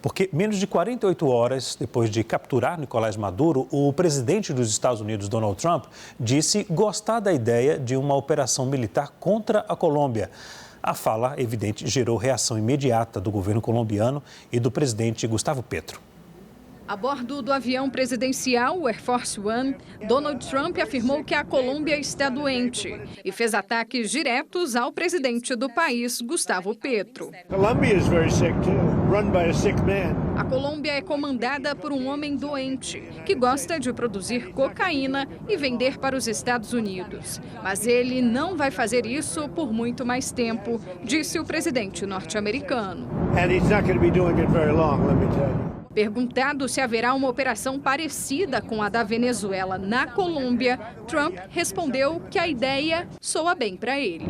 Porque menos de 48 horas depois de capturar Nicolás Maduro, o presidente dos Estados Unidos, Donald Trump, disse gostar da ideia de uma operação militar contra a Colômbia. A fala, evidente, gerou reação imediata do governo colombiano e do presidente Gustavo Petro. A bordo do avião presidencial, o Air Force One, Donald Trump afirmou que a Colômbia está doente e fez ataques diretos ao presidente do país, Gustavo Petro. A Colômbia é comandada por um homem doente que gosta de produzir cocaína e vender para os Estados Unidos. Mas ele não vai fazer isso por muito mais tempo, disse o presidente norte-americano. Perguntado se haverá uma operação parecida com a da Venezuela na Colômbia, Trump respondeu que a ideia soa bem para ele.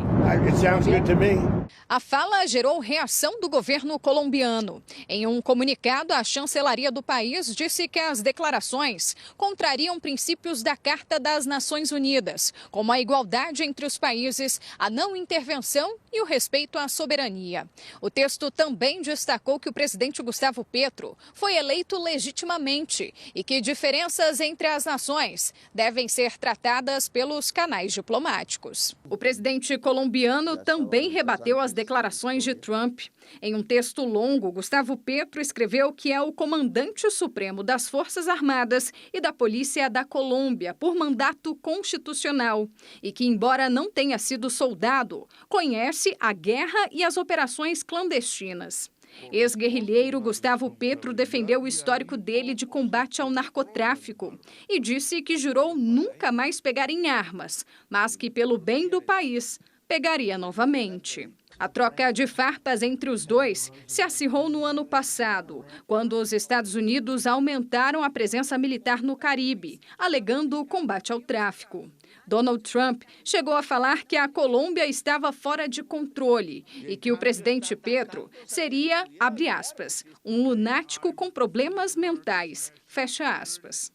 A fala gerou reação do governo colombiano. Em um comunicado, a chancelaria do país disse que as declarações contrariam princípios da Carta das Nações Unidas, como a igualdade entre os países, a não intervenção e o respeito à soberania. O texto também destacou que o presidente Gustavo Petro foi eleito legitimamente e que diferenças entre as nações devem ser tratadas pelos canais diplomáticos. O presidente colombiano também rebateu as declarações de Trump. Em um texto longo, Gustavo Petro escreveu que é o comandante supremo das Forças Armadas e da Polícia da Colômbia por mandato constitucional e que, embora não tenha sido soldado, conhece a guerra e as operações clandestinas. Ex-guerrilheiro Gustavo Petro defendeu o histórico dele de combate ao narcotráfico e disse que jurou nunca mais pegar em armas, mas que, pelo bem do país, pegaria novamente. A troca de farpas entre os dois se acirrou no ano passado, quando os Estados Unidos aumentaram a presença militar no Caribe, alegando o combate ao tráfico. Donald Trump chegou a falar que a Colômbia estava fora de controle e que o presidente Petro seria, abre aspas, um lunático com problemas mentais, fecha aspas.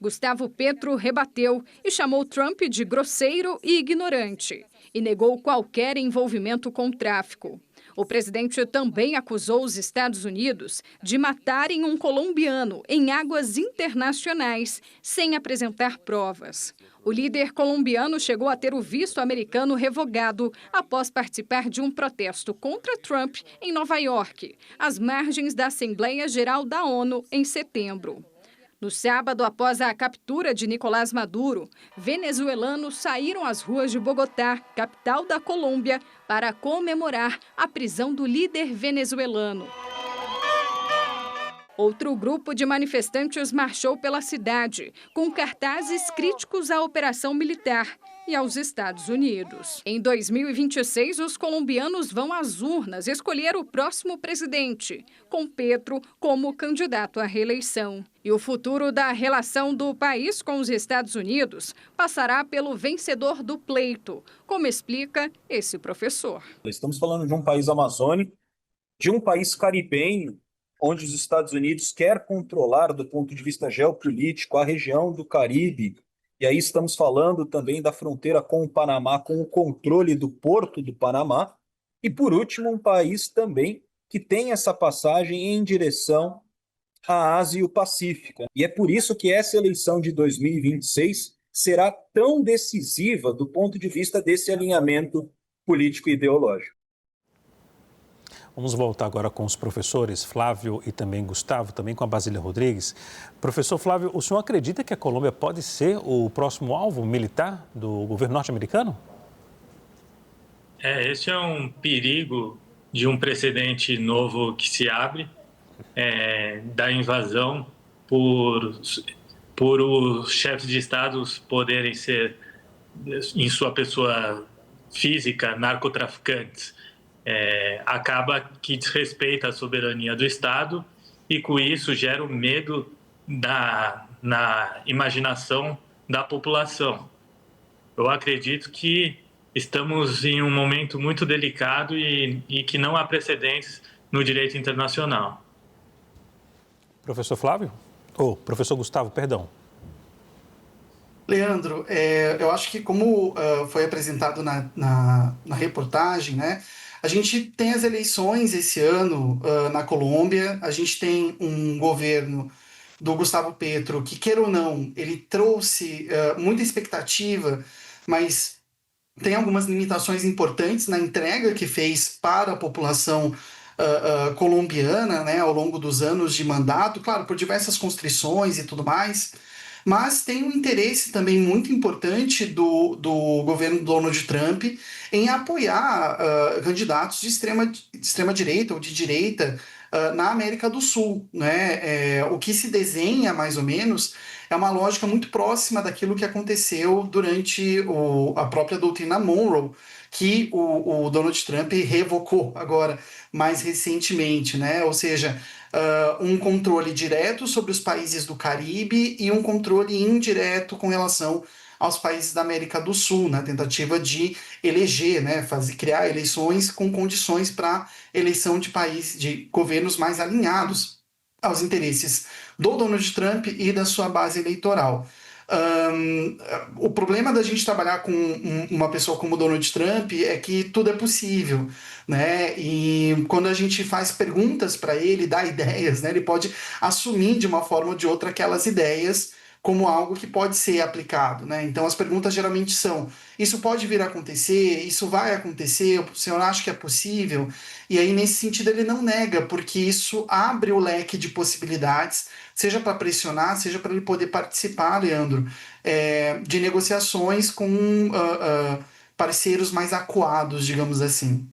Gustavo Petro rebateu e chamou Trump de grosseiro e ignorante e negou qualquer envolvimento com o tráfico. O presidente também acusou os Estados Unidos de matarem um colombiano em águas internacionais, sem apresentar provas. O líder colombiano chegou a ter o visto americano revogado após participar de um protesto contra Trump em Nova York, às margens da Assembleia Geral da ONU, em setembro. No sábado, após a captura de Nicolás Maduro, venezuelanos saíram às ruas de Bogotá, capital da Colômbia, para comemorar a prisão do líder venezuelano. Outro grupo de manifestantes marchou pela cidade, com cartazes críticos à operação militar e aos Estados Unidos. Em 2026, os colombianos vão às urnas escolher o próximo presidente, com Petro como candidato à reeleição. E o futuro da relação do país com os Estados Unidos passará pelo vencedor do pleito, como explica esse professor. Estamos falando de um país amazônico, de um país caribenho, onde os Estados Unidos quer controlar, do ponto de vista geopolítico, a região do Caribe. E aí estamos falando também da fronteira com o Panamá, com o controle do porto do Panamá. E, por último, um país também que tem essa passagem em direção à Ásia e o Pacífico. E é por isso que essa eleição de 2026 será tão decisiva do ponto de vista desse alinhamento político e ideológico. Vamos voltar agora com os professores Flávio e também Gustavo, também com a Basília Rodrigues. Professor Flávio, o senhor acredita que a Colômbia pode ser o próximo alvo militar do governo norte-americano? Esse é um perigo de um precedente novo que se abre, da invasão por os chefes de estados poderem ser, em sua pessoa física, narcotraficantes. Acaba que desrespeita a soberania do Estado e, com isso, gera o medo na imaginação da população. Eu acredito que estamos em um momento muito delicado e que não há precedentes no direito internacional. Professor Flávio? Professor Gustavo, perdão. Leandro, eu acho que como foi apresentado na reportagem, né, A gente tem as eleições esse ano na Colômbia, a gente tem um governo do Gustavo Petro que, queira ou não, ele trouxe muita expectativa, mas tem algumas limitações importantes na entrega que fez para a população colombiana, né, ao longo dos anos de mandato, claro, por diversas constrições e tudo mais, mas tem um interesse também muito importante do governo Donald Trump em apoiar candidatos de extrema direita ou de direita na América do Sul, né? O que se desenha, mais ou menos, é uma lógica muito próxima daquilo que aconteceu durante a própria doutrina Monroe, que o Donald Trump revocou agora, mais recentemente, né? Ou seja, um controle direto sobre os países do Caribe e um controle indireto com relação aos países da América do Sul, na tentativa de eleger, né, criar eleições com condições para eleição de países, de governos mais alinhados aos interesses do Donald Trump e da sua base eleitoral. O problema da gente trabalhar com uma pessoa como Donald Trump é que tudo é possível, né? E quando a gente faz perguntas para ele, dá ideias, né? Ele pode assumir de uma forma ou de outra aquelas ideias como algo que pode ser aplicado, né? Então as perguntas geralmente são: isso pode vir a acontecer? Isso vai acontecer? O senhor acha que é possível? E aí, nesse sentido, ele não nega, porque isso abre o leque de possibilidades, seja para pressionar, seja para ele poder participar, Leandro, de negociações com parceiros mais acuados, digamos assim.